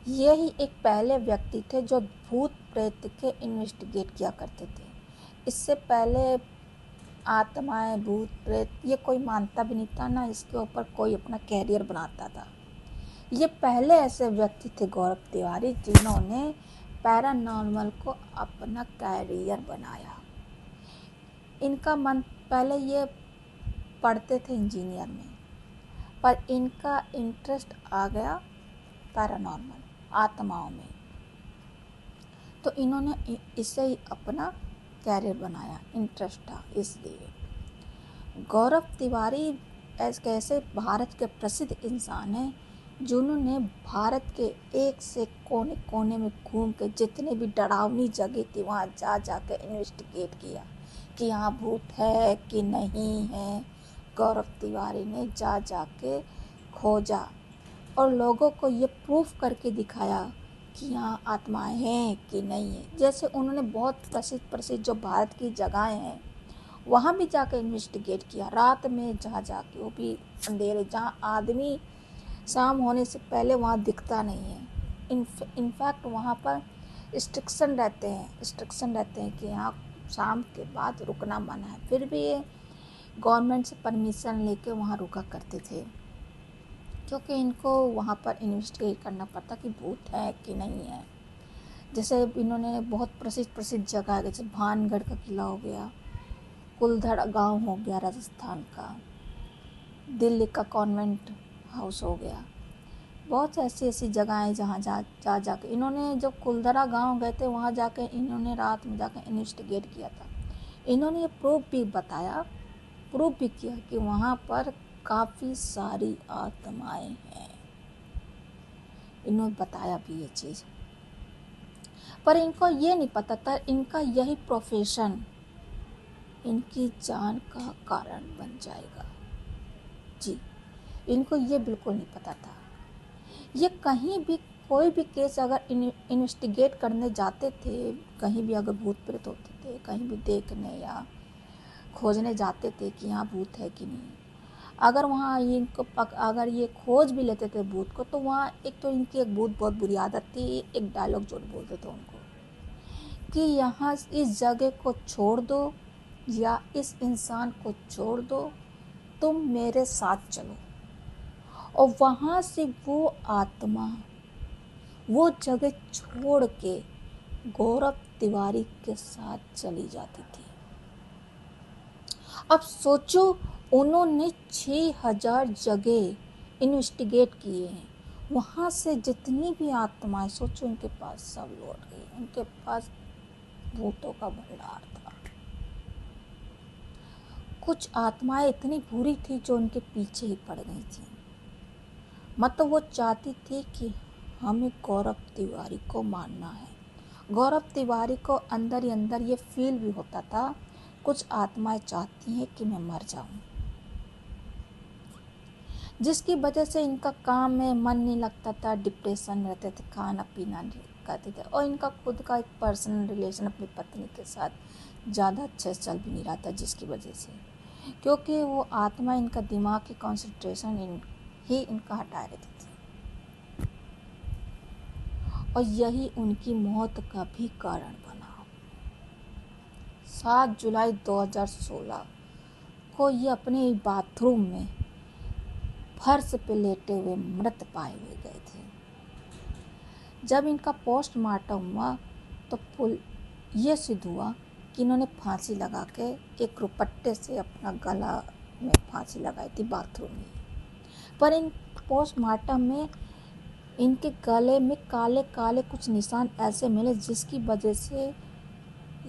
यही एक पहले व्यक्ति थे जो भूत प्रेत के इन्वेस्टिगेट किया करते थे। इससे पहले आत्माएं, भूत प्रेत ये कोई मानता भी नहीं था, ना इसके ऊपर कोई अपना कैरियर बनाता था। ये पहले ऐसे व्यक्ति थे गौरव तिवारी जिन्होंने पैरानॉर्मल को अपना कैरियर बनाया। इनका मन पहले ये पढ़ते थे इंजीनियर में, पर इनका इंटरेस्ट आ गया पैरानॉर्मल, आत्माओं में, तो इन्होंने इसे ही अपना कैरियर बनाया, इंटरेस्ट था इसलिए। गौरव तिवारी ऐसे भारत के प्रसिद्ध इंसान हैं जिन्होंने भारत के एक से कोने कोने में घूम के जितने भी डरावनी जगह थी वहाँ जा के इन्वेस्टिगेट किया कि यहाँ भूत है कि नहीं है। गौरव तिवारी ने जा के खोजा और लोगों को ये प्रूफ करके दिखाया कि यहाँ आत्माएं हैं कि नहीं है। जैसे उन्होंने बहुत प्रसिद्ध जो भारत की जगहें हैं वहाँ भी जाकर इन्वेस्टिगेट किया, रात में जाके, वो भी अंधेरे, जहाँ आदमी शाम होने से पहले वहाँ दिखता नहीं है। इनफैक्ट वहाँ पर रिस्ट्रिक्शन रहते हैं कि यहाँ शाम के बाद रुकना मना है, फिर भी ये गवर्नमेंट से परमिशन लेके वहाँ रुका करते थे क्योंकि इनको वहाँ पर इन्वेस्टिगेट करना पड़ता कि भूत है कि नहीं है। जैसे इन्होंने बहुत प्रसिद्ध जगह है, जैसे भानगढ़ का किला हो गया, कुलधड़ गांव हो गया राजस्थान का, दिल्ली का कॉन्वेंट हाउस हो गया, बहुत ऐसी जगहें जहाँ जाके इन्होंने, जब कुलधरा गांव गए थे वहाँ जाके इन्होंने रात में जाकर इन्वेस्टिगेट किया था। इन्होंने ये प्रूफ भी किया कि वहाँ पर काफ़ी सारी आत्माएं हैं, इन्होंने बताया भी ये चीज़। पर इनको ये नहीं पता था इनका यही प्रोफेशन इनकी जान का कारण बन जाएगा। जी, इनको ये बिल्कुल नहीं पता था। ये कहीं भी कोई भी केस अगर इन्वेस्टिगेट करने जाते थे, कहीं भी अगर भूत प्रेत होते थे, कहीं भी देखने या खोजने जाते थे कि यहाँ भूत है कि नहीं, अगर वहाँ इनको अगर ये खोज भी लेते थे भूत को, तो वहाँ एक तो इनकी एक बहुत बुरी आदत थी, एक डायलॉग जो बोलते थे उनको कि यहाँ इस जगह को छोड़ दो या इस इंसान को छोड़ दो, तुम मेरे साथ चलो। और वहाँ से वो आत्मा वो जगह छोड़ के गौरव तिवारी के साथ चली जाती थी। अब सोचो, उन्होंने 6000 जगह इन्वेस्टिगेट किए हैं, वहाँ से जितनी भी आत्माएं, सोचो उनके पास सब लौट गई, उनके पास भूतों का भंडार था। कुछ आत्माएं इतनी बुरी थी जो उनके पीछे ही पड़ गई थी, मतलब वो चाहती थी कि हमें गौरव तिवारी को मारना है। गौरव तिवारी को अंदर ही अंदर ये फील भी होता था, कुछ आत्माएं चाहती हैं कि मैं मर जाऊं, जिसकी वजह से इनका काम में मन नहीं लगता था, डिप्रेशन में रहते थे, खाना पीना नहीं करते थे, और इनका खुद का एक पर्सनल रिलेशन अपनी पत्नी के साथ ज़्यादा अच्छे से चल भी नहीं रहा था, जिसकी वजह से, क्योंकि वो आत्मा इनका दिमाग की कंसंट्रेशन ही इनका हटा रहती थी। और यही उनकी मौत का भी कारण बना। 7 जुलाई 2016 को ये अपने बाथरूम में फर्श पे लेटे हुए मृत पाए हुए गए थे। जब इनका पोस्टमार्टम हुआ तो ये सिद्ध हुआ कि इन्होंने फांसी लगा के एक रुपट्टे से अपना गला में फांसी लगाई थी बाथरूम में। पर इन पोस्टमार्टम में इनके गले में काले काले कुछ निशान ऐसे मिले जिसकी वजह से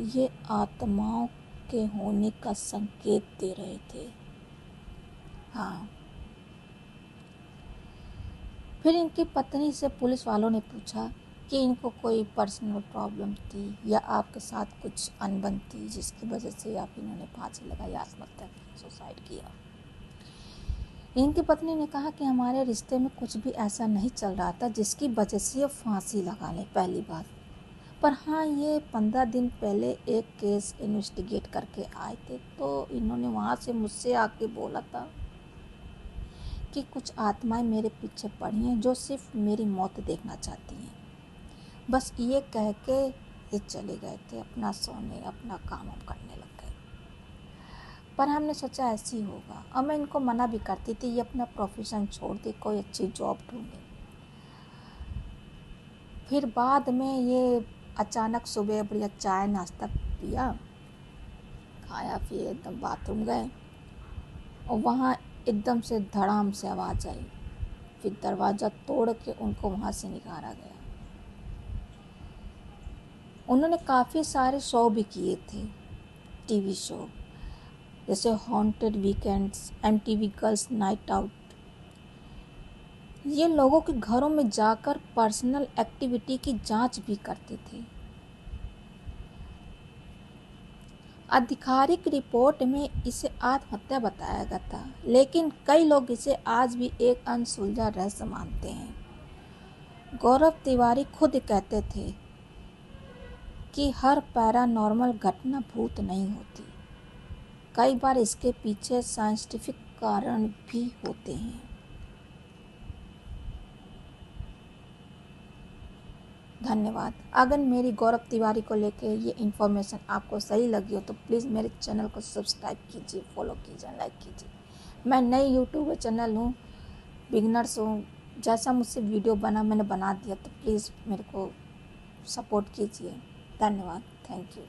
ये आत्माओं के होने का संकेत दे रहे थे। हाँ, फिर इनकी पत्नी से पुलिस वालों ने पूछा कि इनको कोई पर्सनल प्रॉब्लम थी या आपके साथ कुछ अनबन थी जिसकी वजह से आप इन्होंने फांसी लगाई, आत्महत्या की, सुसाइड किया। इनकी पत्नी ने कहा कि हमारे रिश्ते में कुछ भी ऐसा नहीं चल रहा था जिसकी वजह से ये फांसी लगा ले, पहली बात। पर हाँ, ये 15 दिन पहले एक केस इन्वेस्टिगेट करके आए थे, तो इन्होंने वहाँ से मुझसे आके बोला था कि कुछ आत्माएं मेरे पीछे पड़ी हैं जो सिर्फ मेरी मौत देखना चाहती हैं। बस ये कह के ये चले गए थे अपना सोने, अपना काम हम करने लग गए। पर हमने सोचा ऐसे ही होगा, और मैं इनको मना भी करती थी ये अपना प्रोफेशन छोड़ दे, कोई अच्छी जॉब ढूंढे। फिर बाद में ये अचानक सुबह बढ़िया चाय नाश्ता पिया, खाया, फिर एकदम बाथरूम गए और वहाँ एकदम से धड़ाम से आवाज़ आई। फिर दरवाज़ा तोड़ के उनको वहाँ से निकाला गया। उन्होंने काफ़ी सारे शो भी किए थे, टीवी शो, जैसे haunted weekends, MTV girls night out. ये लोगों के घरों में जाकर पर्सनल एक्टिविटी की जांच भी करते थे। आधिकारिक रिपोर्ट में इसे आत्महत्या बताया गया था, लेकिन कई लोग इसे आज भी एक अनसुलझा रहस्य मानते हैं। गौरव तिवारी खुद कहते थे कि हर पैरानॉर्मल घटना भूत नहीं होती, कई बार इसके पीछे साइंटिफिक कारण भी होते हैं। धन्यवाद। अगर मेरी गौरव तिवारी को लेके ये इन्फॉर्मेशन आपको सही लगी हो तो प्लीज़ मेरे चैनल को सब्सक्राइब कीजिए, फॉलो कीजिए, लाइक कीजिए। मैं नई यूट्यूब चैनल हूँ, बिगनर्स हूँ, जैसा मुझसे वीडियो बना मैंने बना दिया, तो प्लीज़ मेरे को सपोर्ट कीजिए। धन्यवाद। Thank you.